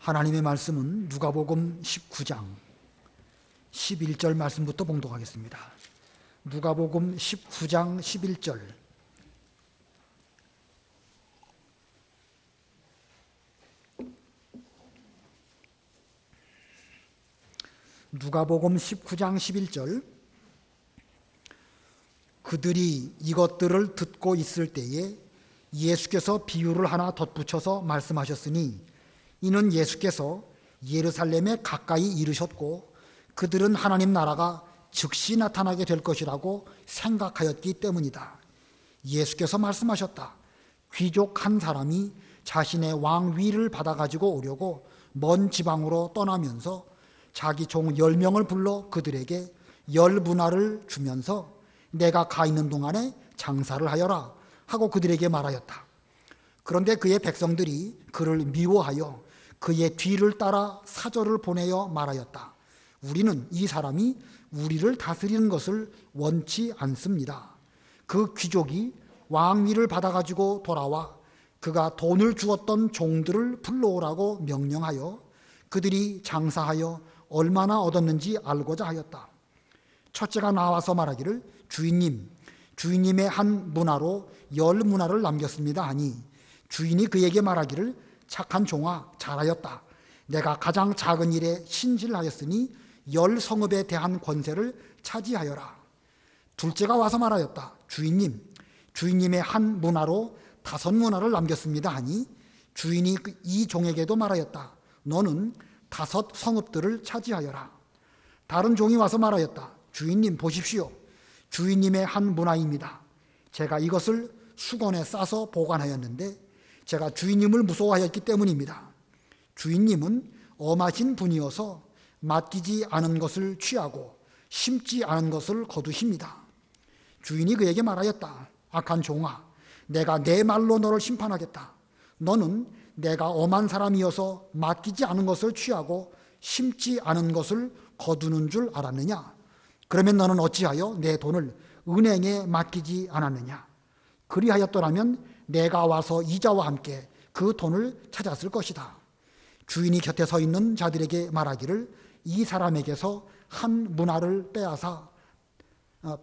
하나님의 말씀은 누가복음 19장 11절 말씀부터 봉독하겠습니다. 누가복음 19장 11절. 누가복음 19장 11절. 그들이 이것들을 듣고 있을 때에 예수께서 비유를 하나 덧붙여서 말씀하셨으니 이는 예수께서 예루살렘에 가까이 이르셨고 그들은 하나님 나라가 즉시 나타나게 될 것이라고 생각하였기 때문이다. 예수께서 말씀하셨다. 귀족 한 사람이 자신의 왕위를 받아가지고 오려고 먼 지방으로 떠나면서 자기 종 10명을 불러 그들에게 10문화를 주면서 내가 가 있는 동안에 장사를 하여라 하고 그들에게 말하였다. 그런데 그의 백성들이 그를 미워하여 그의 뒤를 따라 사절을 보내어 말하였다. 우리는 이 사람이 우리를 다스리는 것을 원치 않습니다. 그 귀족이 왕위를 받아가지고 돌아와 그가 돈을 주었던 종들을 불러오라고 명령하여 그들이 장사하여 얼마나 얻었는지 알고자 하였다. 첫째가 나와서 말하기를 주인님의 한 문화로 10문화를 남겼습니다 하니 주인이 그에게 말하기를 착한 종아 잘하였다. 내가 가장 작은 일에 신실하였으니 10성읍에 대한 권세를 차지하여라. 둘째가 와서 말하였다. 주인님의 한 문화로 5문화를 남겼습니다 하니 주인이 이 종에게도 말하였다. 너는 5 성읍들을 차지하여라. 다른 종이 와서 말하였다. 주인님 보십시오. 주인님의 한 문화입니다. 제가 이것을 수건에 싸서 보관하였는데 제가 주인님을 무서워하였기 때문입니다. 주인님은 엄하신 분이어서 맡기지 않은 것을 취하고 심지 않은 것을 거두십니다. 주인이 그에게 말하였다. 악한 종아, 내가 내 말로 너를 심판하겠다. 너는 내가 엄한 사람이어서 맡기지 않은 것을 취하고 심지 않은 것을 거두는 줄 알았느냐? 그러면 너는 어찌하여 내 돈을 은행에 맡기지 않았느냐? 그리하였더라면 내가 와서 이자와 함께 그 돈을 찾았을 것이다. 주인이 곁에 서 있는 자들에게 말하기를 이 사람에게서 한 문화를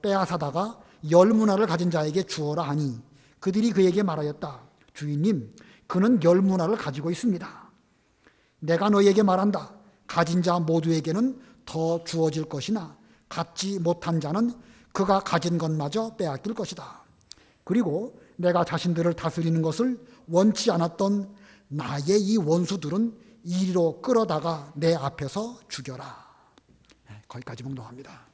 빼앗아다가 10문화를 가진 자에게 주어라 하니 그들이 그에게 말하였다. 주인님, 그는 10문화를 가지고 있습니다. 내가 너희에게 말한다. 가진 자 모두에게는 더 주어질 것이나 갖지 못한 자는 그가 가진 것마저 빼앗길 것이다. 그리고 내가 자신들을 다스리는 것을 원치 않았던 나의 이 원수들은 이리로 끌어다가 내 앞에서 죽여라. 거기까지 봉독합니다.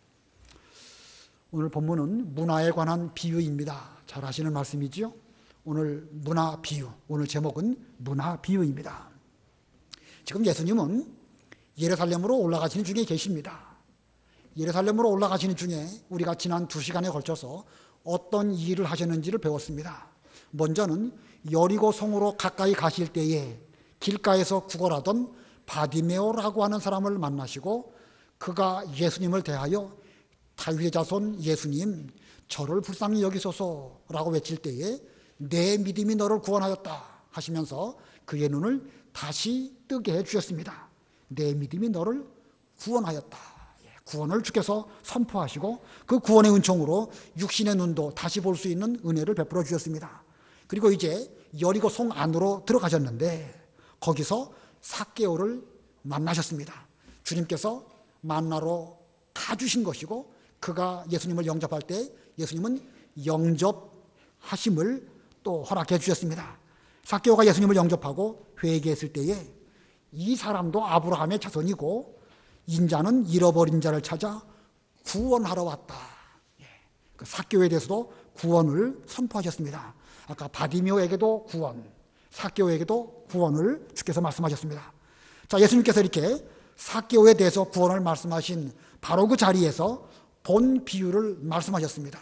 오늘 본문은 문화에 관한 비유입니다. 잘 아시는 말씀이지요? 오늘 문화 비유, 오늘 제목은 문화 비유입니다. 지금 예수님은 예루살렘으로 올라가시는 중에 계십니다. 예루살렘으로 올라가시는 중에 우리가 지난 2시간에 걸쳐서 어떤 일을 하셨는지를 배웠습니다. 먼저는 여리고 성으로 가까이 가실 때에 길가에서 구걸하던 바디메오라고 하는 사람을 만나시고 그가 예수님을 대하여 다윗의 자손 예수님, 저를 불쌍히 여기소서라고 외칠 때에 내 믿음이 너를 구원하였다 하시면서 그의 눈을 다시 뜨게 해주셨습니다. 내 믿음이 너를 구원하였다. 구원을 주께서 선포하시고 그 구원의 은총으로 육신의 눈도 다시 볼 수 있는 은혜를 베풀어 주셨습니다. 그리고 이제 여리고 성 안으로 들어가셨는데 거기서 삭개오를 만나셨습니다. 주님께서 만나러 가주신 것이고 그가 예수님을 영접할 때 예수님은 영접하심을 또 허락해 주셨습니다. 삭개오가 예수님을 영접하고 회개했을 때에 이 사람도 아브라함의 자손이고 인자는 잃어버린 자를 찾아 구원하러 왔다. 그 삭개오에 대해서도 구원을 선포하셨습니다. 아까 바디메오에게도 구원, 삭개오에게도 구원을 주께서 말씀하셨습니다. 자, 예수님께서 이렇게 삭개오에 대해서 구원을 말씀하신 바로 그 자리에서 본 비유를 말씀하셨습니다.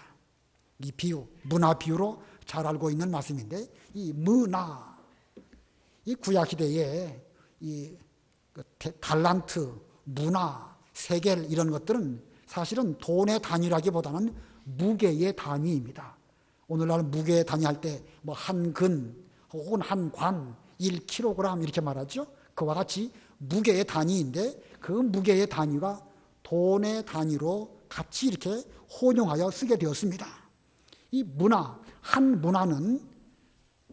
이 비유, 문화 비유로 잘 알고 있는 말씀인데 이 문화, 이 구약시대에 이 달란트, 문화, 세겔 이런 것들은 사실은 돈의 단위라기보다는 무게의 단위입니다. 오늘날 무게 단위할 때 뭐 한 근 혹은 한 관, 1kg 이렇게 말하죠. 그와 같이 무게의 단위인데 그 무게의 단위가 돈의 단위로 같이 이렇게 혼용하여 쓰게 되었습니다. 이 문화, 한 문화는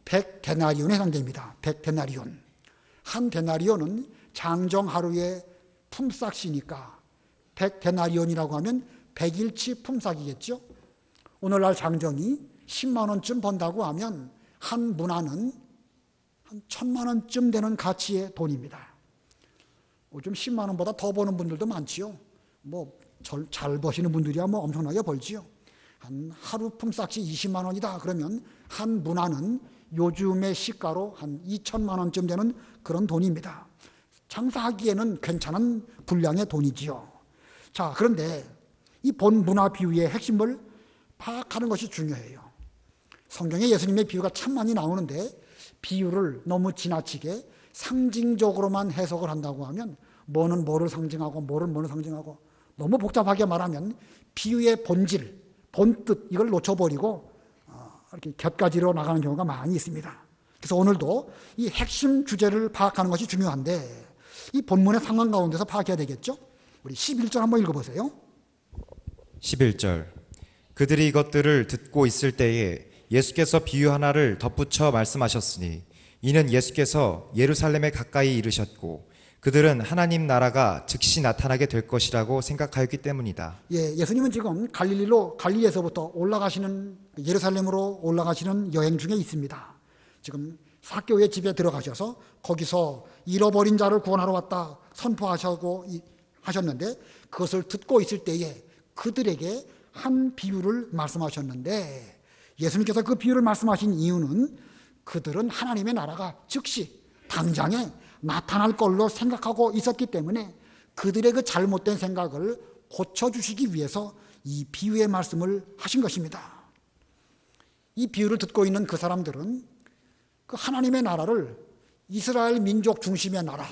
100데나리온에 해당됩니다. 100데나리온. 한 데나리온은 장정 하루의 품삯이니까 100데나리온이라고 하면 100일치 품삯이겠죠. 오늘날 장정이 10만 원쯤 번다고 하면 한 문화는 한 1000만 원쯤 되는 가치의 돈입니다. 요즘 10만 원보다 더 버는 분들도 많지요. 잘 버시는 분들이야 엄청나게 벌지요. 한 하루 품삯이 20만 원이다 그러면 한 문화는 요즘의 시가로 한 2천만 원쯤 되는 그런 돈입니다. 장사하기에는 괜찮은 분량의 돈이지요. 자, 그런데 이 본 문화 비유의 핵심을 파악하는 것이 중요해요. 성경에 예수님의 비유가 참 많이 나오는데 비유를 너무 지나치게 상징적으로만 해석을 한다고 하면 뭐는 뭐를 상징하고 뭐를 상징하고 너무 복잡하게 말하면 비유의 본질, 본뜻 이걸 놓쳐버리고 이렇게 곁가지로 나가는 경우가 많이 있습니다. 그래서 오늘도 이 핵심 주제를 파악하는 것이 중요한데 이 본문의 상황 가운데서 파악해야 되겠죠? 우리 11절 한번 읽어보세요. 11절 그들이 이것들을 듣고 있을 때에 예수께서 비유 하나를 덧붙여 말씀하셨으니 이는 예수께서 예루살렘에 가까이 이르셨고 그들은 하나님 나라가 즉시 나타나게 될 것이라고 생각하였기 때문이다. 예수님은 지금 갈릴리에서부터 예루살렘으로 올라가시는 여행 중에 있습니다. 지금 삭개오의 집에 들어가셔서 거기서 잃어버린 자를 구원하러 왔다 선포하셨고 하셨는데 그것을 듣고 있을 때에 그들에게 한 비유를 말씀하셨는데 예수님께서 그 비유를 말씀하신 이유는 그들은 하나님의 나라가 즉시 당장에 나타날 걸로 생각하고 있었기 때문에 그들의 그 잘못된 생각을 고쳐주시기 위해서 이 비유의 말씀을 하신 것입니다. 이 비유를 듣고 있는 그 사람들은 그 하나님의 나라를 이스라엘 민족 중심의 나라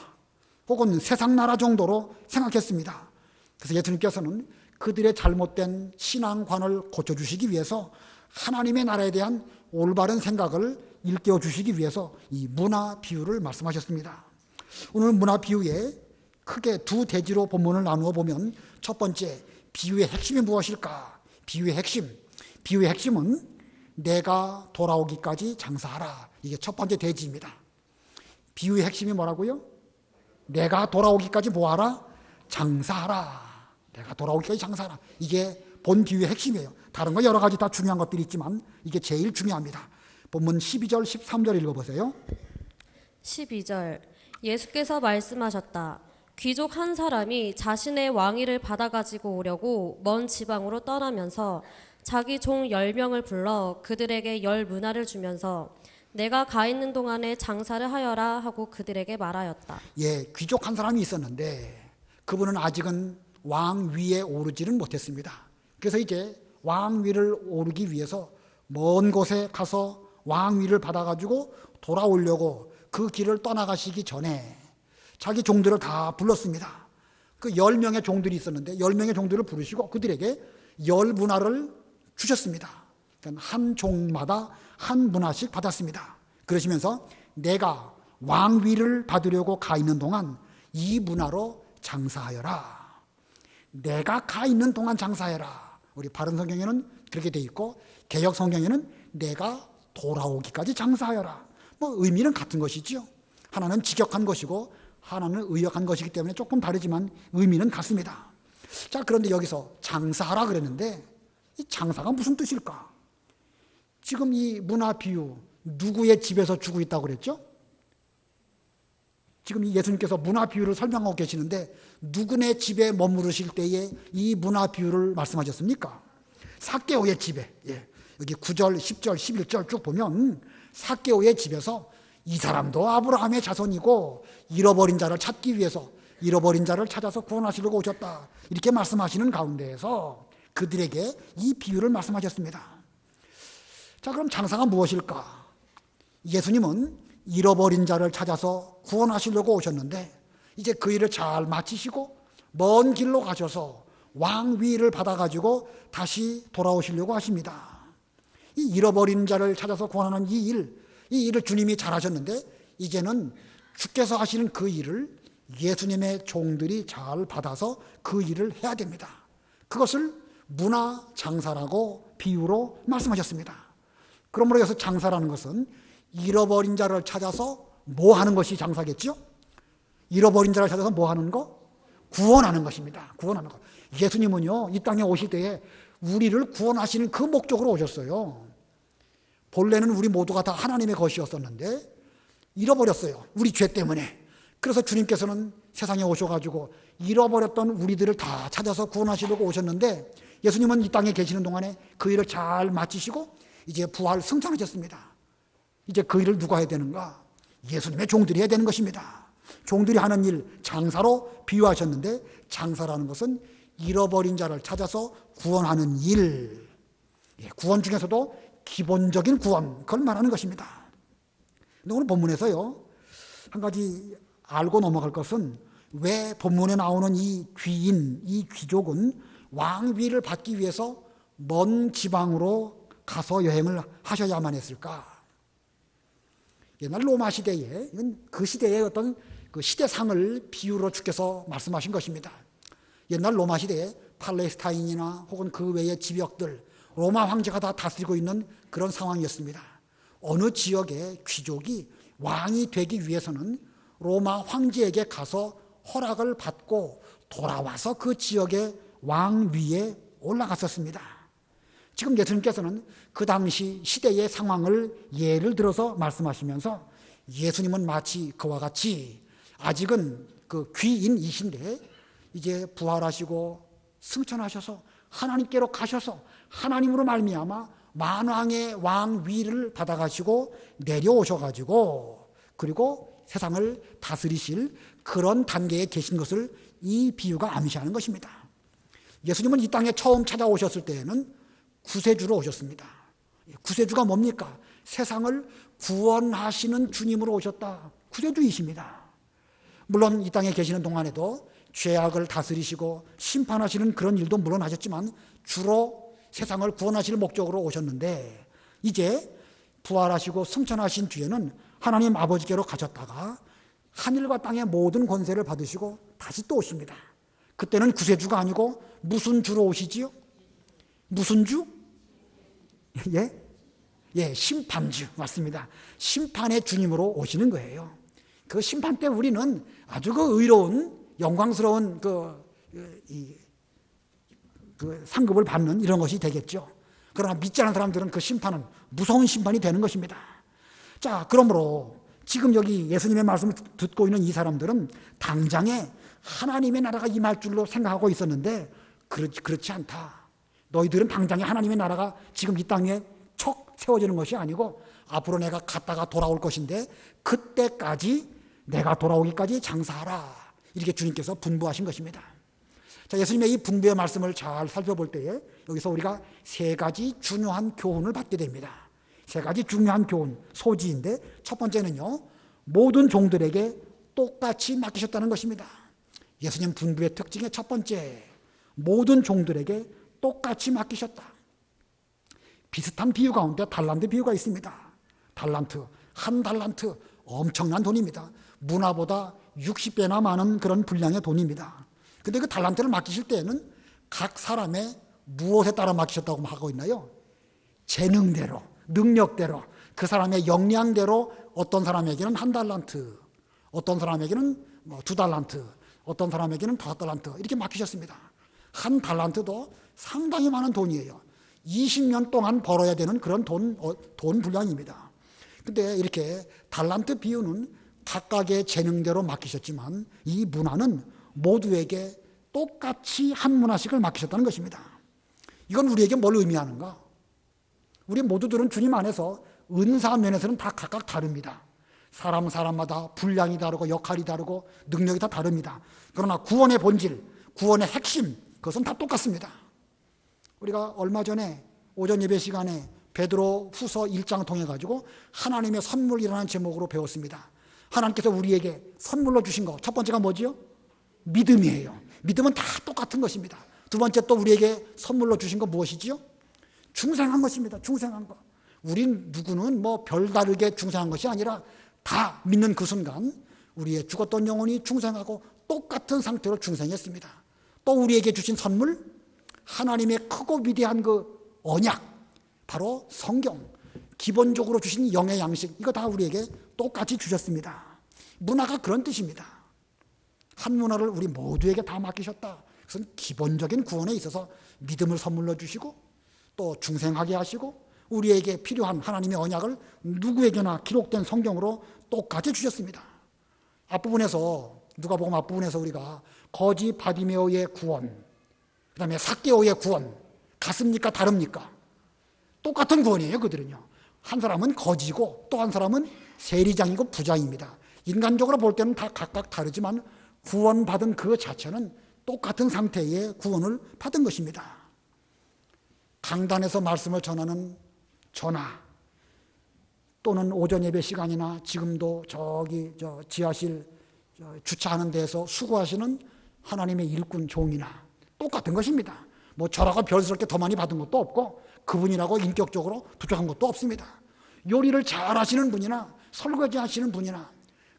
혹은 세상 나라 정도로 생각했습니다. 그래서 예수님께서는 그들의 잘못된 신앙관을 고쳐주시기 위해서 하나님의 나라에 대한 올바른 생각을 일깨워 주시기 위해서 이 문화 비유를 말씀하셨습니다. 오늘 문화 비유에 크게 두 대지로 본문을 나누어 보면 첫 번째 비유의 핵심이 무엇일까? 비유의 핵심은 내가 돌아오기까지 장사하라. 이게 첫 번째 대지입니다. 비유의 핵심이 뭐라고요? 내가 돌아오기까지 뭐하라? 장사하라. 내가 돌아오기까지 장사하라. 이게 본 비유의 핵심이에요. 다른 거 여러 가지 다 중요한 것들이 있지만 이게 제일 중요합니다. 본문 12절 13절 읽어보세요. 12절 예수께서 말씀하셨다. 귀족 한 사람이 자신의 왕위를 받아가지고 오려고 먼 지방으로 떠나면서 자기 종 10명을 불러 그들에게 10문화를 주면서 내가 가 있는 동안에 장사를 하여라 하고 그들에게 말하였다. 귀족 한 사람이 있었는데 그분은 아직은 왕위에 오르지는 못했습니다. 그래서 이제 왕위를 오르기 위해서 먼 곳에 가서 왕위를 받아가지고 돌아오려고 그 길을 떠나가시기 전에 자기 종들을 다 불렀습니다. 그 10명의 종들이 있었는데 10명의 종들을 부르시고 그들에게 10문화를 주셨습니다. 그러니까 한 종마다 한 문화씩 받았습니다. 그러시면서 내가 왕위를 받으려고 가 있는 동안 이 문화로 장사하여라. 내가 가 있는 동안 장사해라. 우리 바른 성경에는 그렇게 돼 있고 개역 성경에는 내가 돌아오기까지 장사하여라. 의미는 같은 것이지요. 하나는 직역한 것이고 하나는 의역한 것이기 때문에 조금 다르지만 의미는 같습니다. 자, 그런데 여기서 장사하라 그랬는데 이 장사가 무슨 뜻일까? 지금 이 문화 비유 누구의 집에서 주고 있다고 그랬죠? 지금 예수님께서 문화 비유를 설명하고 계시는데 누구네 집에 머무르실 때에 이 문화 비유를 말씀하셨습니까? 삭개오의 집에. 여기 9절, 10절, 11절 쭉 보면 삭개오의 집에서 이 사람도 아브라함의 자손이고 잃어버린 자를 찾기 위해서 잃어버린 자를 찾아서 구원하시려고 오셨다. 이렇게 말씀하시는 가운데에서 그들에게 이 비유를 말씀하셨습니다. 자, 그럼 장사가 무엇일까? 예수님은 잃어버린 자를 찾아서 구원하시려고 오셨는데 이제 그 일을 잘 마치시고 먼 길로 가셔서 왕위를 받아가지고 다시 돌아오시려고 하십니다. 이 잃어버린 자를 찾아서 구원하는 이 일을 주님이 잘하셨는데 이제는 주께서 하시는 그 일을 예수님의 종들이 잘 받아서 그 일을 해야 됩니다. 그것을 문화 장사라고 비유로 말씀하셨습니다. 그러므로 여기서 장사라는 것은 잃어버린 자를 찾아서 뭐 하는 것이 장사겠죠? 잃어버린 자를 찾아서 뭐 하는 거? 구원하는 것입니다. 구원하는 것. 예수님은요, 이 땅에 오실 때에 우리를 구원하시는 그 목적으로 오셨어요. 본래는 우리 모두가 다 하나님의 것이었었는데 잃어버렸어요. 우리 죄 때문에. 그래서 주님께서는 세상에 오셔가지고 잃어버렸던 우리들을 다 찾아서 구원하시려고 오셨는데 예수님은 이 땅에 계시는 동안에 그 일을 잘 마치시고 이제 부활 승천하셨습니다. 이제 그 일을 누가 해야 되는가? 예수님의 종들이 해야 되는 것입니다. 종들이 하는 일, 장사로 비유하셨는데 장사라는 것은 잃어버린 자를 찾아서 구원하는 일, 구원 중에서도 기본적인 구원, 그걸 말하는 것입니다. 근데 오늘 본문에서요, 한 가지 알고 넘어갈 것은 왜 본문에 나오는 이 귀인, 이 귀족은 왕위를 받기 위해서 먼 지방으로 가서 여행을 하셔야만 했을까? 옛날 로마 시대에, 이건 그 시대의 어떤 그 시대상을 비유로 주께서 말씀하신 것입니다. 옛날 로마 시대에 팔레스타인이나 혹은 그 외의 지역들, 로마 황제가 다 다스리고 있는 그런 상황이었습니다. 어느 지역의 귀족이 왕이 되기 위해서는 로마 황제에게 가서 허락을 받고 돌아와서 그 지역의 왕위에 올라갔었습니다. 지금 예수님께서는 그 당시 시대의 상황을 예를 들어서 말씀하시면서 예수님은 마치 그와 같이 아직은 그 귀인이신데 이제 부활하시고 승천하셔서 하나님께로 가셔서 하나님으로 말미암아 만왕의 왕위를 받아가시고 내려오셔가지고 그리고 세상을 다스리실 그런 단계에 계신 것을 이 비유가 암시하는 것입니다. 예수님은 이 땅에 처음 찾아오셨을 때에는 구세주로 오셨습니다. 구세주가 뭡니까? 세상을 구원하시는 주님으로 오셨다. 구세주이십니다. 물론 이 땅에 계시는 동안에도 죄악을 다스리시고 심판하시는 그런 일도 물론 하셨지만 주로 세상을 구원하실 목적으로 오셨는데 이제 부활하시고 승천하신 뒤에는 하나님 아버지께로 가셨다가 하늘과 땅의 모든 권세를 받으시고 다시 또 오십니다. 그때는 구세주가 아니고 무슨 주로 오시지요? 무슨 주? 예, 심판주. 맞습니다. 심판의 주님으로 오시는 거예요. 그 심판 때 우리는 아주 그 의로운 영광스러운 그 상급을 받는 이런 것이 되겠죠. 그러나 믿지 않은 사람들은 그 심판은 무서운 심판이 되는 것입니다. 자, 그러므로 지금 여기 예수님의 말씀을 듣고 있는 이 사람들은 당장에 하나님의 나라가 임할 줄로 생각하고 있었는데 그렇지 않다. 너희들은 당장에 하나님의 나라가 지금 이 땅에 척 세워지는 것이 아니고 앞으로 내가 갔다가 돌아올 것인데 그때까지 내가 돌아오기까지 장사하라. 이렇게 주님께서 분부하신 것입니다. 자, 예수님의 이 분부의 말씀을 잘 살펴볼 때에 여기서 우리가 세 가지 중요한 교훈을 받게 됩니다. 세 가지 중요한 교훈, 소지인데 첫 번째는요, 모든 종들에게 똑같이 맡기셨다는 것입니다. 예수님 분부의 특징의 첫 번째, 모든 종들에게 똑같이 맡기셨다. 비슷한 비유 가운데 달란트 비유가 있습니다. 달란트, 한 달란트 엄청난 돈입니다. 문화보다 60배나 많은 그런 분량의 돈입니다. 근데 그 달란트를 맡기실 때에는 각 사람의 무엇에 따라 맡기셨다고 하고 있나요? 재능대로, 능력대로, 그 사람의 역량대로 어떤 사람에게는 한 달란트, 어떤 사람에게는 2달란트, 어떤 사람에게는 5달란트 이렇게 맡기셨습니다. 한 달란트도 상당히 많은 돈이에요. 20년 동안 벌어야 되는 그런 돈 분량입니다. 근데 이렇게 달란트 비유는 각각의 재능대로 맡기셨지만 이 문화는 모두에게 똑같이 한 문화씩을 맡기셨다는 것입니다. 이건 우리에게 뭘 의미하는가? 우리 모두들은 주님 안에서 은사 면에서는 다 각각 다릅니다. 사람마다 분량이 다르고 역할이 다르고 능력이 다 다릅니다. 그러나 구원의 본질, 구원의 핵심, 그것은 다 똑같습니다. 우리가 얼마 전에 오전 예배 시간에 베드로 후서 1장 통해 가지고 하나님의 선물이라는 제목으로 배웠습니다. 하나님께서 우리에게 선물로 주신 것, 첫 번째가 뭐지요? 믿음이에요. 믿음은 다 똑같은 것입니다. 두 번째 또 우리에게 선물로 주신 거 무엇이지요? 중생한 것입니다. 중생한 것. 우린 누구는 별다르게 중생한 것이 아니라 다 믿는 그 순간 우리의 죽었던 영혼이 중생하고 똑같은 상태로 중생했습니다. 또 우리에게 주신 선물, 하나님의 크고 위대한 그 언약, 바로 성경, 기본적으로 주신 영의 양식, 이거 다 우리에게 똑같이 주셨습니다. 문화가 그런 뜻입니다. 한 문화를 우리 모두에게 다 맡기셨다. 그것은 기본적인 구원에 있어서 믿음을 선물로 주시고 또 중생하게 하시고 우리에게 필요한 하나님의 언약을 누구에게나 기록된 성경으로 똑같이 주셨습니다. 앞부분에서, 누가복음 앞부분에서 우리가 거지 바디메오의 구원, 그 다음에 삭개오의 구원, 같습니까? 다릅니까? 똑같은 구원이에요. 그들은요. 한 사람은 거지고 또 한 사람은 세리장이고 부자입니다. 인간적으로 볼 때는 다 각각 다르지만 구원받은 그 자체는 똑같은 상태의 구원을 받은 것입니다. 강단에서 말씀을 전하는 전하, 또는 오전 예배 시간이나 지금도 저기 지하실 주차하는 데서 수고하시는 하나님의 일꾼 종이나 똑같은 것입니다. 뭐 저라고 별스럽게 더 많이 받은 것도 없고 그분이라고 인격적으로 부족한 것도 없습니다. 요리를 잘 하시는 분이나 설거지 하시는 분이나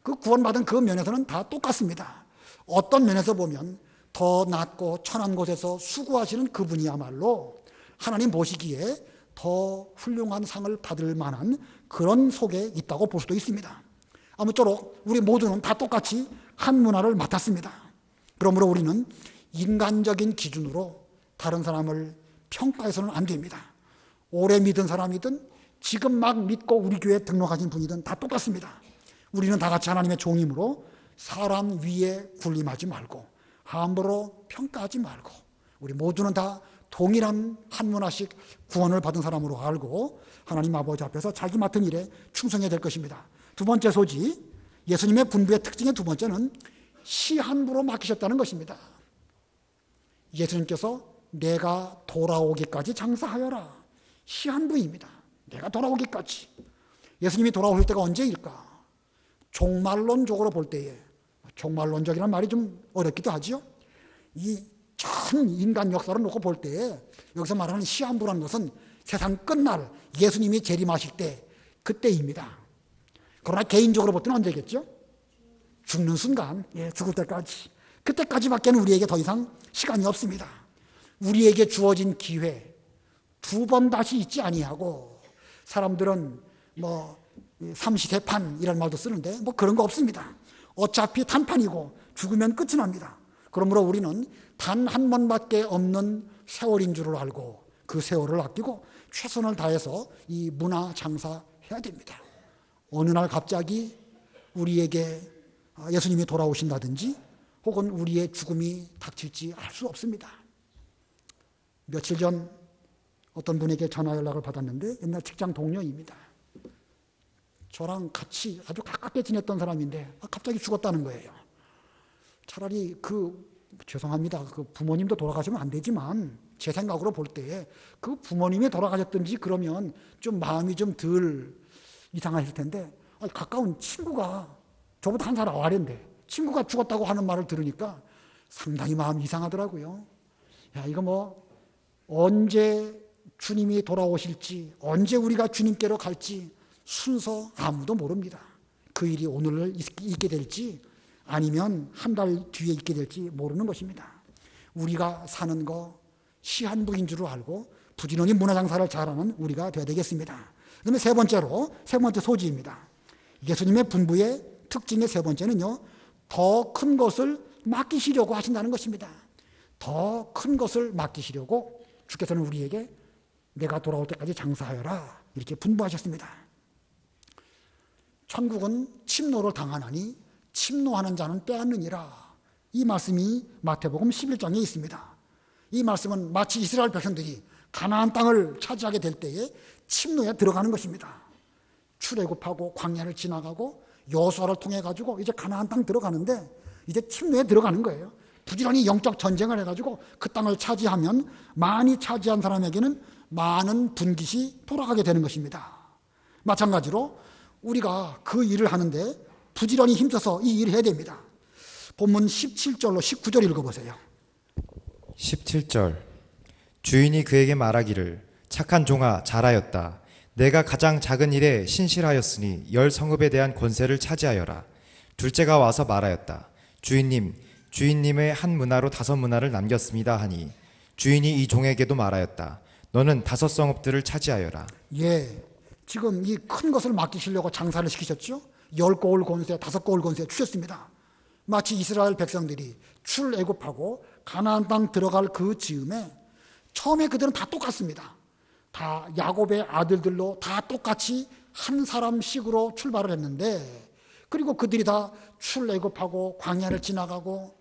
그 구원받은 그 면에서는 다 똑같습니다. 어떤 면에서 보면 더 낮고 천한 곳에서 수고하시는 그분이야말로 하나님 보시기에 더 훌륭한 상을 받을 만한 그런 속에 있다고 볼 수도 있습니다. 아무쪼록 우리 모두는 다 똑같이 한 문화를 맡았습니다. 그러므로 우리는 인간적인 기준으로 다른 사람을 평가해서는 안 됩니다. 오래 믿은 사람이든 지금 막 믿고 우리 교회에 등록하신 분이든 다 똑같습니다. 우리는 다 같이 하나님의 종이므로 사람 위에 군림하지 말고 함부로 평가하지 말고 우리 모두는 다 동일한 한 문화씩 구원을 받은 사람으로 알고 하나님 아버지 앞에서 자기 맡은 일에 충성해야 될 것입니다. 두 번째 소지, 예수님의 분부의 특징의 두 번째는 시한부로 맡기셨다는 것입니다. 예수님께서 내가 돌아오기까지 장사하여라. 시한부입니다. 내가 돌아오기까지. 예수님이 돌아오실 때가 언제일까? 종말론적으로 볼 때에, 종말론적이라는 말이 좀 어렵기도 하죠. 이 전 인간 역사를 놓고 볼 때에 여기서 말하는 시한부라는 것은 세상 끝날 예수님이 재림하실 때 그때입니다. 그러나 개인적으로 볼 때는 언제겠죠? 죽는 순간, 죽을 때까지. 그때까지밖에는 우리에게 더 이상 시간이 없습니다. 우리에게 주어진 기회 두 번 다시 있지 아니하고 사람들은 뭐 삼시세판 이런 말도 쓰는데 뭐 그런 거 없습니다. 어차피 단판이고 죽으면 끝이 납니다. 그러므로 우리는 단 한 번밖에 없는 세월인 줄을 알고 그 세월을 아끼고 최선을 다해서 이 문화 장사해야 됩니다. 어느 날 갑자기 우리에게 예수님이 돌아오신다든지 혹은 우리의 죽음이 닥칠지 알 수 없습니다. 며칠 전 어떤 분에게 전화 연락을 받았는데 옛날 직장 동료입니다. 저랑 같이 아주 가깝게 지냈던 사람인데 갑자기 죽었다는 거예요. 차라리 죄송합니다. 그 부모님도 돌아가시면 안 되지만 제 생각으로 볼 때에 그 부모님이 돌아가셨든지 그러면 좀 마음이 좀 덜 이상하실 텐데 가까운 친구가 저보다 한 살 아래인데 친구가 죽었다고 하는 말을 들으니까 상당히 마음이 이상하더라고요. 야, 이거 뭐 언제 주님이 돌아오실지 언제 우리가 주님께로 갈지 순서 아무도 모릅니다. 그 일이 오늘 있게 될지 아니면 한 달 뒤에 있게 될지 모르는 것입니다. 우리가 사는 거 시한부인 줄 알고 부지런히 문화장사를 잘하는 우리가 되어야 되겠습니다. 그다음에 세 번째 소지입니다. 예수님의 분부의 특징의 세 번째는요, 더 큰 것을 맡기시려고 하신다는 것입니다. 더 큰 것을 맡기시려고 주께서는 우리에게 내가 돌아올 때까지 장사하여라 이렇게 분부하셨습니다. 천국은 침노를 당하나니 침노하는 자는 빼앗느니라. 이 말씀이 마태복음 11장에 있습니다. 이 말씀은 마치 이스라엘 백성들이 가나안 땅을 차지하게 될 때에 침노에 들어가는 것입니다. 출애굽하고 광야를 지나가고 여호수아를 통해 가지고 이제 가나안 땅 들어가는데 이제 침노에 들어가는 거예요. 부지런히 영적 전쟁을 해가지고 그 땅을 차지하면 많이 차지한 사람에게는 많은 분깃이 돌아가게 되는 것입니다. 마찬가지로 우리가 그 일을 하는데 부지런히 힘써서 이 일을 해야 됩니다. 본문 17절로 19절 읽어보세요. 17절 주인이 그에게 말하기를 착한 종아 잘하였다. 내가 가장 작은 일에 신실하였으니 10성읍에 대한 권세를 차지하여라. 둘째가 와서 말하였다. 주인님, 주인님의 한 문화로 5문화를 남겼습니다 하니 주인이 이 종에게도 말하였다. 너는 5 성읍들을 차지하여라. 예, 지금 이 큰 것을 맡기시려고 장사를 시키셨죠. 10고을 권세, 5고을 권세 주셨습니다. 마치 이스라엘 백성들이 출애굽하고 가나안 땅 들어갈 그 즈음에 처음에 그들은 다 똑같습니다. 다 야곱의 아들들로 다 똑같이 한 사람씩으로 출발을 했는데, 그리고 그들이 다 출애굽하고 광야를 지나가고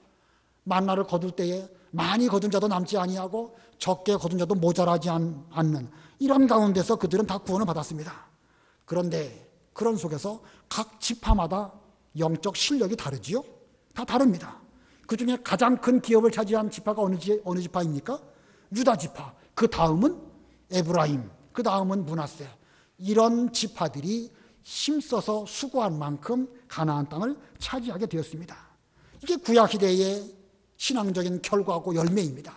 만나를 거둘 때에 많이 거둔 자도 남지 아니하고 적게 거둔 자도 모자라지 않는 이런 가운데서 그들은 다 구원을 받았습니다. 그런데 그런 속에서 각 지파마다 영적 실력이 다르지요. 다 다릅니다. 그 중에 가장 큰 기업을 차지한 지파가 어느 지파입니까? 유다 지파. 그 다음은 에브라임. 그 다음은 므낫세. 이런 지파들이 힘써서 수고한 만큼 가나안 땅을 차지하게 되었습니다. 이게 구약시대의 신앙적인 결과고 열매입니다.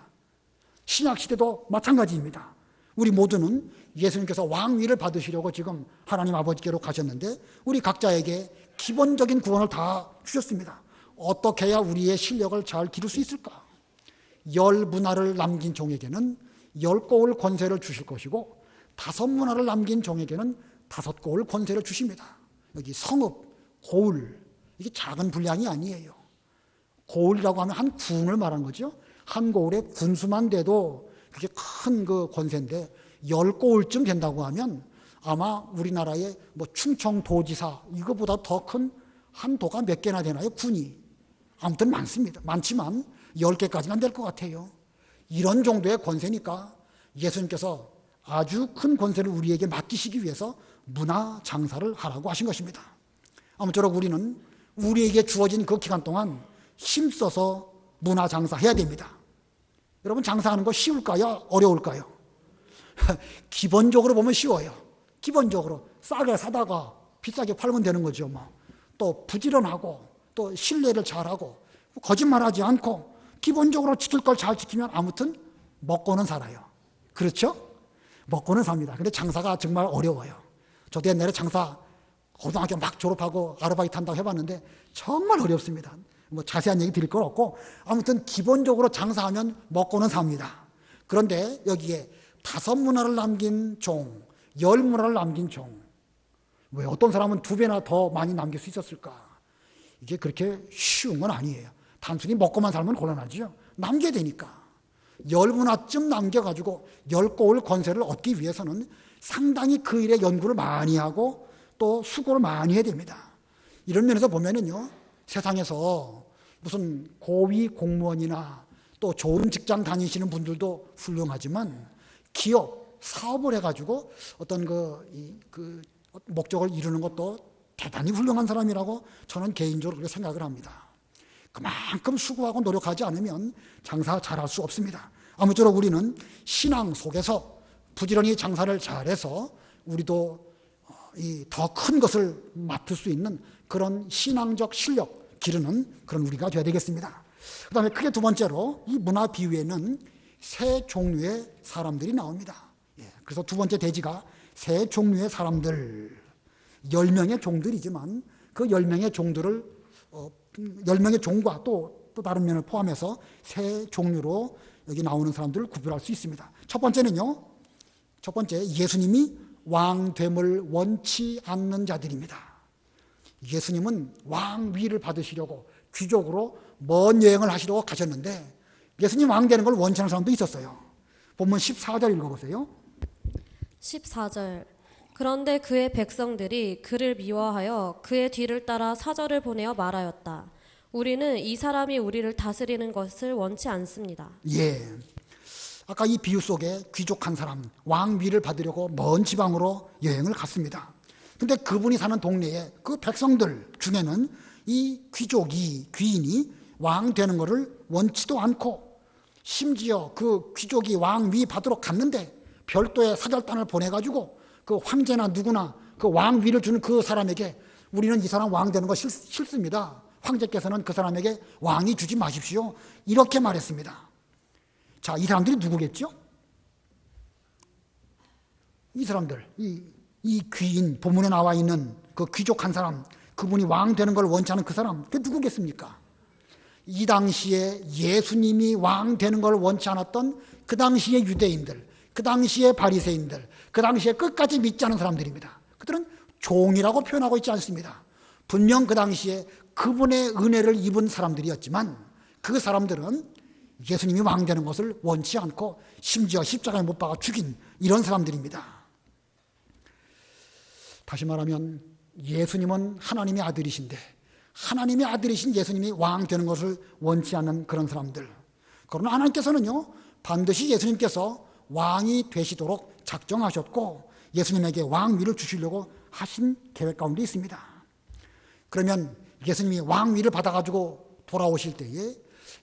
신약시대도 마찬가지입니다. 우리 모두는 예수님께서 왕위를 받으시려고 지금 하나님 아버지께로 가셨는데 우리 각자에게 기본적인 구원을 다 주셨습니다. 어떻게 해야 우리의 실력을 잘 기를 수 있을까? 10문화를 남긴 종에게는 10고을 권세를 주실 것이고 5문화를 남긴 종에게는 5고을 권세를 주십니다. 여기 성읍, 고을, 이게 작은 분량이 아니에요. 고을이라고 하면 한 군을 말한 거죠. 한 고을에 군수만 돼도 그게 큰 그 권세인데 10고을쯤 된다고 하면 아마 우리나라의 뭐 충청도지사 이거보다 더 큰 한 도가 몇 개나 되나요? 군이. 아무튼 많습니다. 많지만 10개까지는 안 될 것 같아요. 이런 정도의 권세니까 예수님께서 아주 큰 권세를 우리에게 맡기시기 위해서 문화 장사를 하라고 하신 것입니다. 아무쪼록 우리는 우리에게 주어진 그 기간 동안 힘써서 문화 장사해야 됩니다. 여러분, 장사하는 거 쉬울까요? 어려울까요? 기본적으로 보면 쉬워요. 기본적으로 싸게 사다가 비싸게 팔면 되는 거죠. 또 부지런하고 또 신뢰를 잘하고 거짓말하지 않고 기본적으로 지킬 걸 잘 지키면 아무튼 먹고는 살아요. 그렇죠? 먹고는 삽니다. 근데 장사가 정말 어려워요. 저도 옛날에 장사 고등학교 막 졸업하고 아르바이트 한다고 해봤는데 정말 어렵습니다. 뭐 자세한 얘기 드릴 건 없고 아무튼 기본적으로 장사하면 먹고는 삽니다. 그런데 여기에 5문화를 남긴 종, 10문화를 남긴 종. 왜 어떤 사람은 2배나 더 많이 남길 수 있었을까? 이게 그렇게 쉬운 건 아니에요. 단순히 먹고만 살면 곤란하죠. 남겨야 되니까. 10문화쯤 남겨가지고 10고을 권세를 얻기 위해서는 상당히 그 일에 연구를 많이 하고 또 수고를 많이 해야 됩니다. 이런 면에서 보면은요, 세상에서 무슨 고위 공무원이나 또 좋은 직장 다니시는 분들도 훌륭하지만 기업, 사업을 해가지고 어떤 그 목적을 이루는 것도 대단히 훌륭한 사람이라고 저는 개인적으로 그렇게 생각을 합니다. 그만큼 수고하고 노력하지 않으면 장사 잘할 수 없습니다. 아무쪼록 우리는 신앙 속에서 부지런히 장사를 잘해서 우리도 더 큰 것을 맡을 수 있는 그런 신앙적 실력 기르는 그런 우리가 되어야 되겠습니다. 그 다음에 크게 두 번째로 이 문화 비유에는 3 종류의 사람들이 나옵니다. 그래서 두 번째 대지가 3 종류의 사람들, 10명의 종들이지만 그 10명의 종들을 10명의 종과 또 다른 면을 포함해서 3 종류로 여기 나오는 사람들을 구별할 수 있습니다. 첫 번째는요, 예수님이 왕됨을 원치 않는 자들입니다. 예수님은 왕위를 받으시려고 귀족으로 먼 여행을 하시려고 가셨는데 예수님 왕 되는 걸 원치 않는 사람도 있었어요. 본문 14절 읽어보세요. 14절. 그런데 그의 백성들이 그를 미워하여 그의 뒤를 따라 사절을 보내어 말하였다. 우리는 이 사람이 우리를 다스리는 것을 원치 않습니다. 예. 아까 이 비유 속에 귀족 한 사람, 왕위를 받으려고 먼 지방으로 여행을 갔습니다. 근데 그분이 사는 동네에 그 백성들 중에는 이 귀인이 왕 되는 것을 원치도 않고 심지어 그 귀족이 왕위 받으러 갔는데 별도의 사절단을 보내가지고 그 황제나 누구나 그 왕위를 주는 그 사람에게 우리는 이 사람 왕 되는 거 싫습니다. 황제께서는 그 사람에게 왕위 주지 마십시오. 이렇게 말했습니다. 자, 이 사람들이 누구겠죠? 이 사람들, 이 귀인, 본문에 나와 있는 그 귀족 한 사람, 그분이 왕 되는 걸 원치 않은 그 사람, 그게 누구겠습니까? 이 당시에 예수님이 왕 되는 걸 원치 않았던 그 당시의 유대인들, 그 당시의 바리새인들, 그 당시에 끝까지 믿지 않은 사람들입니다. 그들은 종이라고 표현하고 있지 않습니다. 분명 그 당시에 그분의 은혜를 입은 사람들이었지만 그 사람들은 예수님이 왕 되는 것을 원치 않고 심지어 십자가에 못 박아 죽인 이런 사람들입니다. 다시 말하면 예수님은 하나님의 아들이신데 하나님의 아들이신 예수님이 왕 되는 것을 원치 않는 그런 사람들. 그러나 하나님께서는요, 반드시 예수님께서 왕이 되시도록 작정하셨고 예수님에게 왕위를 주시려고 하신 계획 가운데 있습니다. 그러면 예수님이 왕위를 받아가지고 돌아오실 때에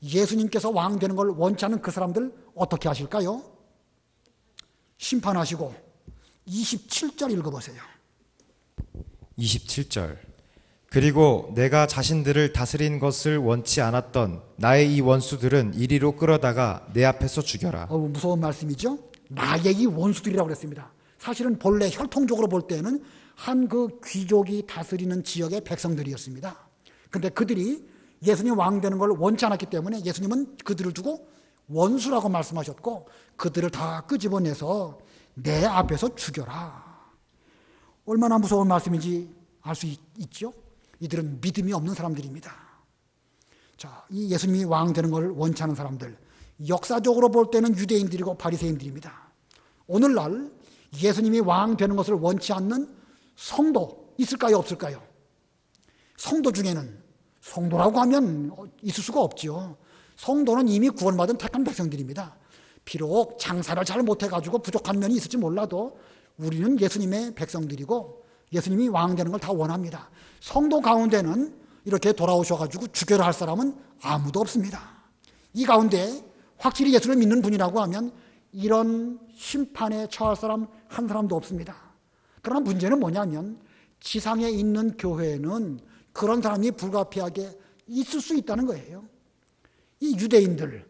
예수님께서 왕 되는 걸 원치 않는 그 사람들 어떻게 하실까요? 심판하시고 27절 읽어보세요. 27절. 그리고 내가 자신들을 다스린 것을 원치 않았던 나의 이 원수들은 이리로 끌어다가 내 앞에서 죽여라. 무서운 말씀이죠. 나의 이 원수들이라고 그랬습니다. 사실은 본래 혈통적으로 볼 때는 한 그 귀족이 다스리는 지역의 백성들이었습니다. 근데 그들이 예수님 왕 되는 걸 원치 않았기 때문에 예수님은 그들을 두고 원수라고 말씀하셨고 그들을 다 끄집어내서 내 앞에서 죽여라. 얼마나 무서운 말씀인지 알 수 있죠? 이들은 믿음이 없는 사람들입니다. 자, 이 예수님이 왕 되는 걸 원치 않은 사람들, 역사적으로 볼 때는 유대인들이고 바리새인들입니다. 오늘날 예수님이 왕 되는 것을 원치 않는 성도 있을까요, 없을까요? 성도 중에는 성도라고 하면 있을 수가 없죠. 성도는 이미 구원받은 택한 백성들입니다. 비록 장사를 잘 못해가지고 부족한 면이 있을지 몰라도 우리는 예수님의 백성들이고 예수님이 왕 되는 걸 다 원합니다. 성도 가운데는 이렇게 돌아오셔가지고 죽여라 할 사람은 아무도 없습니다. 이 가운데 확실히 예수를 믿는 분이라고 하면 이런 심판에 처할 사람 한 사람도 없습니다. 그러나 문제는 뭐냐면 지상에 있는 교회에는 그런 사람이 불가피하게 있을 수 있다는 거예요. 이 유대인들,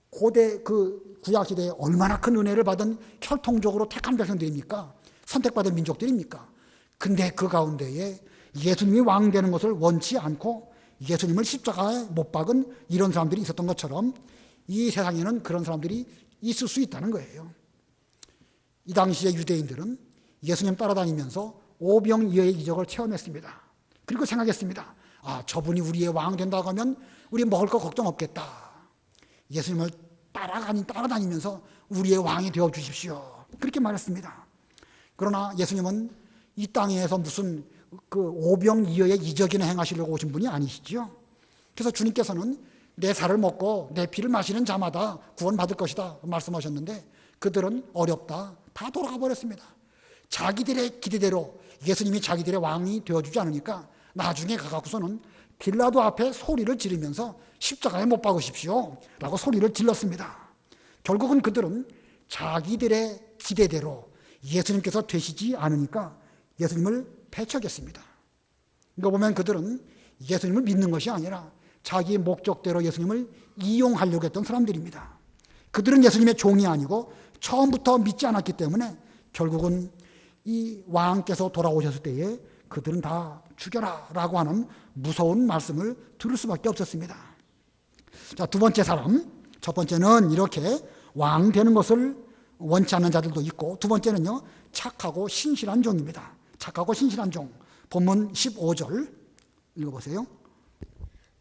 고대 그 구약시대에 얼마나 큰 은혜를 받은 혈통적으로 택한 백성들입니까? 선택받은 민족들입니까? 근데 그 가운데에 예수님이 왕 되는 것을 원치 않고 예수님을 십자가에 못 박은 이런 사람들이 있었던 것처럼 이 세상에는 그런 사람들이 있을 수 있다는 거예요. 이 당시의 유대인들은 예수님 따라다니면서 오병이어의 이적을 체험했습니다. 그리고 생각했습니다. 아, 저분이 우리의 왕 된다고 하면 우리 먹을 거 걱정 없겠다. 예수님을 따라다니면서 우리의 왕이 되어 주십시오. 그렇게 말했습니다. 그러나 예수님은 이 땅에서 무슨 그 오병이어의 이적이나 행하시려고 오신 분이 아니시죠. 그래서 주님께서는 내 살을 먹고 내 피를 마시는 자마다 구원받을 것이다 말씀하셨는데 그들은 어렵다. 다 돌아가 버렸습니다. 자기들의 기대대로 예수님이 자기들의 왕이 되어주지 않으니까 나중에 가갖고서는 빌라도 앞에 소리를 지르면서 십자가에 못 박으십시오 라고 소리를 질렀습니다. 결국은 그들은 자기들의 기대대로 예수님께서 되시지 않으니까 예수님을 배척했습니다. 이거 보면 그들은 예수님을 믿는 것이 아니라 자기의 목적대로 예수님을 이용하려고 했던 사람들입니다. 그들은 예수님의 종이 아니고 처음부터 믿지 않았기 때문에 결국은 이 왕께서 돌아오셨을 때에 그들은 다 죽여라 라고 하는 무서운 말씀을 들을 수밖에 없었습니다. 자, 두 번째 사람, 첫 번째는 이렇게 왕 되는 것을 원치 않는 자들도 있고 두 번째는요, 착하고 신실한 종입니다. 착하고 신실한 종. 본문 15절 읽어보세요.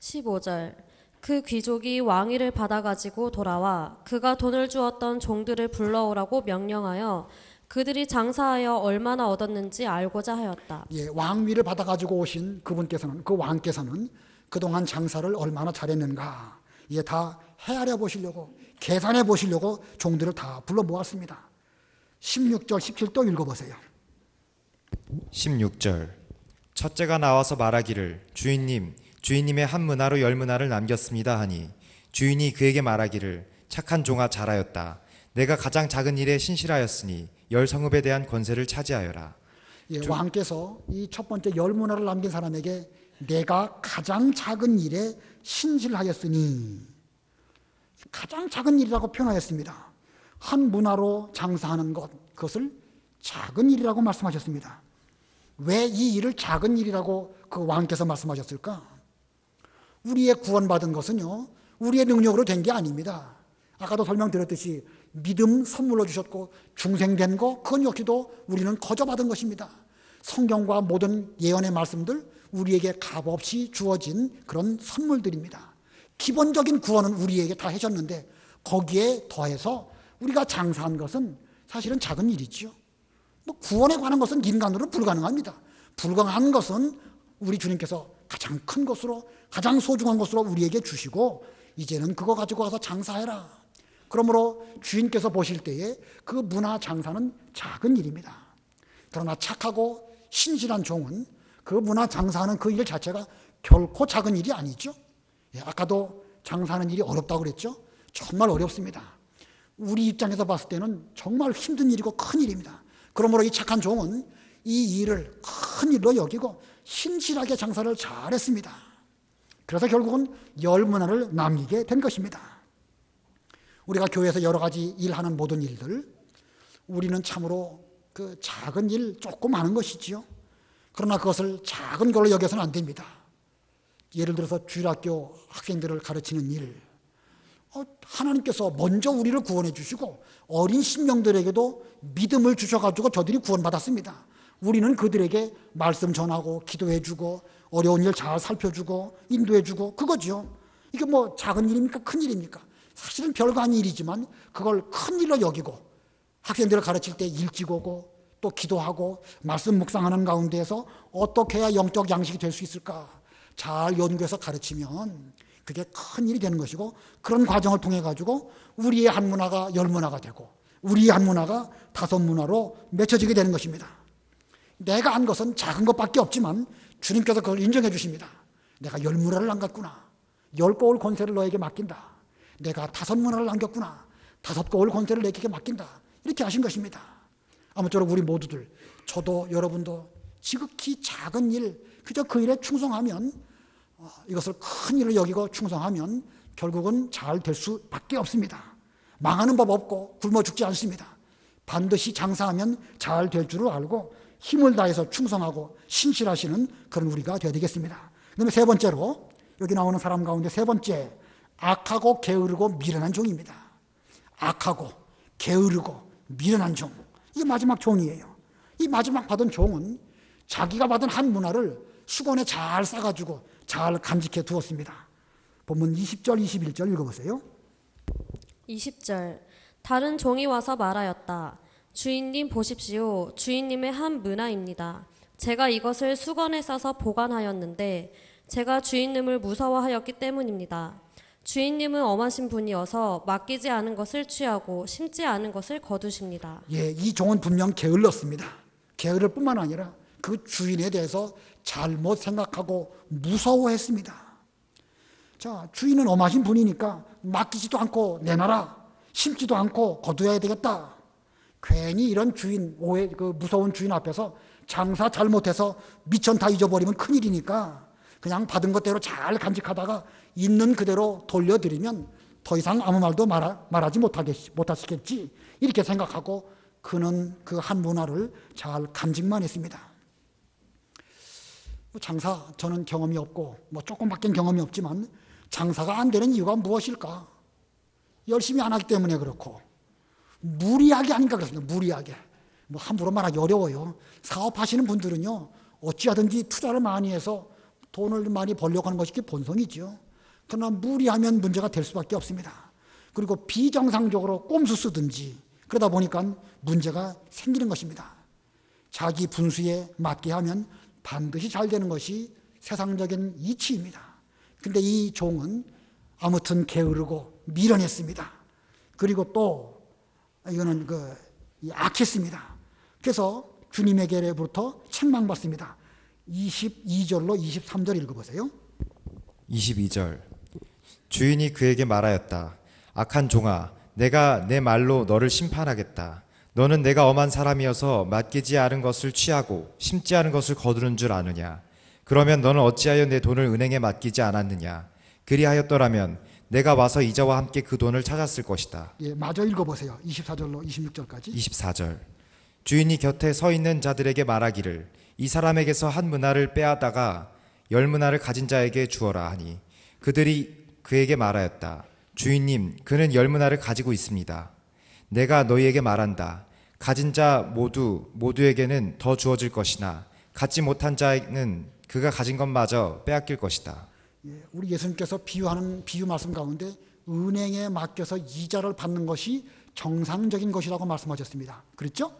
15절. 그 귀족이 왕위를 받아가지고 돌아와 그가 돈을 주었던 종들을 불러오라고 명령하여 그들이 장사하여 얼마나 얻었는지 알고자 하였다. 예, 왕위를 받아가지고 오신 그분께서는, 그 왕께서는 그동안 장사를 얼마나 잘했는가 이게 다 헤아려 보시려고, 계산해 보시려고 종들을 다 불러 모았습니다. 16절 17절 읽어보세요. 16절. 첫째가 나와서 말하기를 주인님, 주인님의 한 문화로 10문화를 남겼습니다 하니 주인이 그에게 말하기를 착한 종아 잘하였다. 내가 가장 작은 일에 신실하였으니 10성읍에 대한 권세를 차지하여라. 예, 왕께서 이 첫 번째 10문화를 남긴 사람에게 내가 가장 작은 일에 신실하였으니, 가장 작은 일이라고 표현하였습니다. 한 문화로 장사하는 것, 그것을 작은 일이라고 말씀하셨습니다. 왜 이 일을 작은 일이라고 그 왕께서 말씀하셨을까? 우리의 구원받은 것은요, 우리의 능력으로 된 게 아닙니다. 아까도 설명드렸듯이 믿음 선물로 주셨고 중생된 거, 그건 역시도 우리는 거저받은 것입니다. 성경과 모든 예언의 말씀들, 우리에게 값없이 주어진 그런 선물들입니다. 기본적인 구원은 우리에게 다 해줬는데 거기에 더해서 우리가 장사한 것은 사실은 작은 일이죠. 뭐 구원에 관한 것은 인간으로 불가능합니다. 불가능한 것은 우리 주님께서 가장 큰 것으로, 가장 소중한 것으로 우리에게 주시고 이제는 그거 가지고 가서 장사해라. 그러므로 주인께서 보실 때에 그 문화 장사는 작은 일입니다. 그러나 착하고 신실한 종은 그 문화 장사하는 그 일 자체가 결코 작은 일이 아니죠. 아까도 장사하는 일이 어렵다고 그랬죠. 정말 어렵습니다. 우리 입장에서 봤을 때는 정말 힘든 일이고 큰 일입니다. 그러므로 이 착한 종은 이 일을 큰 일로 여기고 신실하게 장사를 잘했습니다. 그래서 결국은 열문화를 남기게 된 것입니다. 우리가 교회에서 여러 가지 일하는 모든 일들, 우리는 참으로 그 작은 일 조금 하는 것이지요. 그러나 그것을 작은 걸로 여겨서는 안 됩니다. 예를 들어서 주일학교 학생들을 가르치는 일, 하나님께서 먼저 우리를 구원해 주시고 어린 신명들에게도 믿음을 주셔가지고 저들이 구원받았습니다. 우리는 그들에게 말씀 전하고 기도해 주고 어려운 일 잘 살펴주고 인도해 주고 그거죠. 이게 뭐 작은 일입니까? 큰 일입니까? 사실은 별거 아닌 일이지만 그걸 큰 일로 여기고 학생들을 가르칠 때 일찍 오고 또 기도하고 말씀 묵상하는 가운데에서 어떻게 해야 영적 양식이 될 수 있을까 잘 연구해서 가르치면 그게 큰 일이 되는 것이고, 그런 과정을 통해 가지고 우리의 한 문화가 열 문화가 되고 우리의 한 문화가 다섯 문화로 맺혀지게 되는 것입니다. 내가 한 것은 작은 것밖에 없지만 주님께서 그걸 인정해 주십니다. 내가 열 문화를 남겼구나. 열 꼬울 권세를 너에게 맡긴다. 내가 다섯 문화를 남겼구나. 다섯 꼬울 권세를 너에게 맡긴다. 이렇게 하신 것입니다. 아무쪼록 우리 모두들, 저도 여러분도 지극히 작은 일, 그저 그 일에 충성하면, 이것을 큰 일로 여기고 충성하면 결국은 잘 될 수밖에 없습니다. 망하는 법 없고 굶어 죽지 않습니다. 반드시 장사하면 잘 될 줄을 알고 힘을 다해서 충성하고 신실하시는 그런 우리가 되어야 되겠습니다. 그다음에 세 번째로, 여기 나오는 사람 가운데 세 번째, 악하고 게으르고 미련한 종입니다. 악하고 게으르고 미련한 종, 이게 마지막 종이에요. 이 마지막 받은 종은 자기가 받은 한 문화를 수건에 잘 싸가지고 잘 간직해 두었습니다. 본문 20절 21절 읽어보세요. 20절. 다른 종이 와서 말하였다. 주인님 보십시오. 주인님의 한 문화입니다. 제가 이것을 수건에 싸서 보관하였는데 제가 주인님을 무서워하였기 때문입니다. 주인님은 엄하신 분이어서 맡기지 않은 것을 취하고 심지 않은 것을 거두십니다. 이 종은 분명 게을렀습니다. 게으를 뿐만 아니라 그 주인에 대해서 잘못 생각하고 무서워했습니다. 자, 주인은 엄하신 분이니까 맡기지도 않고 내놔라, 심지도 않고 거둬야 되겠다. 괜히 이런 주인, 그 무서운 주인 앞에서 장사 잘못해서 미천 다 잊어버리면 큰일이니까 그냥 받은 것대로 잘 간직하다가 있는 그대로 돌려드리면 더 이상 아무 말도 말하지 못하시겠지, 이렇게 생각하고 그는 그 한 문화를 잘 간직만 했습니다. 장사, 저는 경험이 없고 조금밖에 경험이 없지만 장사가 안 되는 이유가 무엇일까? 열심히 안 하기 때문에 그렇고 무리하게 하니까 그렇습니다. 무리하게. 함부로 말하기 어려워요. 사업하시는 분들은요, 어찌하든지 투자를 많이 해서 돈을 많이 벌려고 하는 것이 본성이죠. 그러나 무리하면 문제가 될 수밖에 없습니다. 그리고 비정상적으로 꼼수 쓰든지 그러다 보니까 문제가 생기는 것입니다. 자기 분수에 맞게 하면 반드시 잘 되는 것이 세상적인 이치입니다. 근데 이 종은 아무튼 게으르고 미련했습니다. 그리고 또 이거는 악했습니다. 그래서 주님에게로부터 책망받습니다. 22절로 23절 읽어보세요. 22절. 주인이 그에게 말하였다. 악한 종아, 내가 내 말로 너를 심판하겠다. 너는 내가 엄한 사람이어서 맡기지 않은 것을 취하고 심지 않은 것을 거두는 줄 아느냐? 그러면 너는 어찌하여 내 돈을 은행에 맡기지 않았느냐? 그리하였더라면 내가 와서 이자와 함께 그 돈을 찾았을 것이다. 마저 읽어보세요. 24절로 26절까지. 24절. 주인이 곁에 서 있는 자들에게 말하기를, 이 사람에게서 한 문화를 빼앗다가 열문화를 가진 자에게 주어라 하니 그들이 그에게 말하였다. 주인님, 그는 열문화를 가지고 있습니다. 내가 너희에게 말한다. 가진 자 모두에게는 더 주어질 것이나 갖지 못한 자에게는 그가 가진 것마저 빼앗길 것이다. 우리 예수님께서 비유하는 비유 말씀 가운데 은행에 맡겨서 이자를 받는 것이 정상적인 것이라고 말씀하셨습니다. 그렇죠?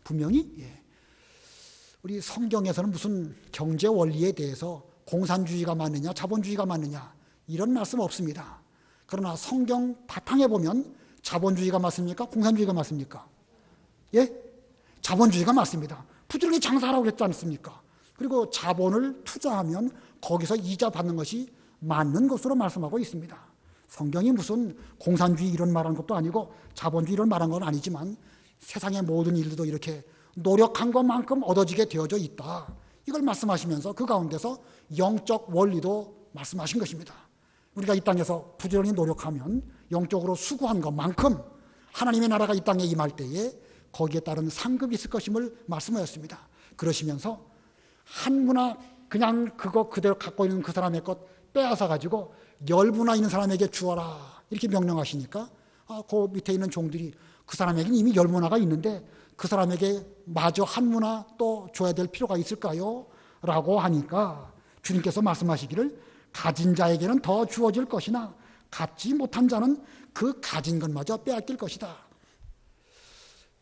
분명히. 우리 성경에서는 무슨 경제 원리에 대해서 공산주의가 맞느냐 자본주의가 맞느냐 이런 말씀 없습니다. 그러나 성경 바탕에 보면 자본주의가 맞습니까? 공산주의가 맞습니까? 예? 자본주의가 맞습니다. 부지런히 장사하라고 그랬지 않습니까? 그리고 자본을 투자하면 거기서 이자 받는 것이 맞는 것으로 말씀하고 있습니다. 성경이 무슨 공산주의 이런 말한 것도 아니고 자본주의 이런 말한 건 아니지만 세상의 모든 일들도 이렇게 노력한 것만큼 얻어지게 되어져 있다. 이걸 말씀하시면서 그 가운데서 영적 원리도 말씀하신 것입니다. 우리가 이 땅에서 부지런히 노력하면 영적으로 수고한 것만큼 하나님의 나라가 이 땅에 임할 때에 거기에 따른 상급이 있을 것임을 말씀하였습니다. 그러시면서 한 문화 그냥 그거 그대로 갖고 있는 그 사람의 것 빼앗아 가지고 10문화 있는 사람에게 주어라 이렇게 명령하시니까 그 밑에 있는 종들이 그 사람에게는 이미 10문화가 있는데 그 사람에게 마저 한 문화 또 줘야 될 필요가 있을까요? 라고 하니까 주님께서 말씀하시기를 가진 자에게는 더 주어질 것이나 갖지 못한 자는 그 가진 것마저 빼앗길 것이다.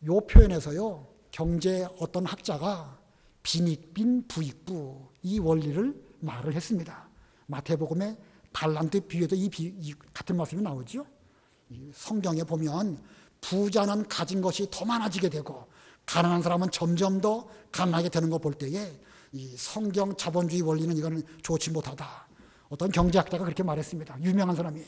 이 표현에서요, 경제 어떤 학자가 빈익빈 부익부 이 원리를 말을 했습니다. 마태복음의 달란트 비유에도 이 같은 말씀이 나오죠. 성경에 보면 부자는 가진 것이 더 많아지게 되고 가난한 사람은 점점 더 가난하게 되는 거 볼 때에 이 성경 자본주의 원리는 이거는 좋지 못하다. 어떤 경제학자가 그렇게 말했습니다. 유명한 사람이에요.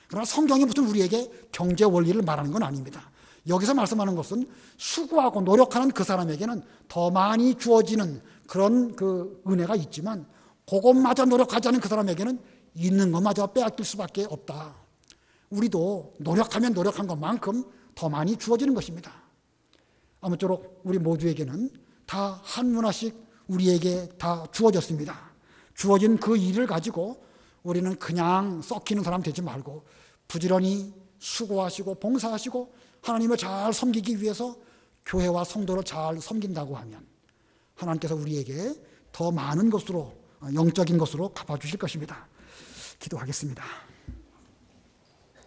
그러나 성경이 무슨 우리에게 경제 원리를 말하는 건 아닙니다. 여기서 말씀하는 것은 수고하고 노력하는 그 사람에게는 더 많이 주어지는 그런 그 은혜가 있지만 그것마저 노력하지 않은 그 사람에게는 있는 것마저 빼앗길 수밖에 없다. 우리도 노력하면 노력한 것만큼 더 많이 주어지는 것입니다. 아무쪼록 우리 모두에게는 다 한 문화씩 우리에게 다 주어졌습니다. 주어진 그 일을 가지고 우리는 그냥 썩히는 사람 되지 말고 부지런히 수고하시고 봉사하시고 하나님을 잘 섬기기 위해서 교회와 성도를 잘 섬긴다고 하면 하나님께서 우리에게 더 많은 것으로 영적인 것으로 갚아주실 것입니다. 기도하겠습니다.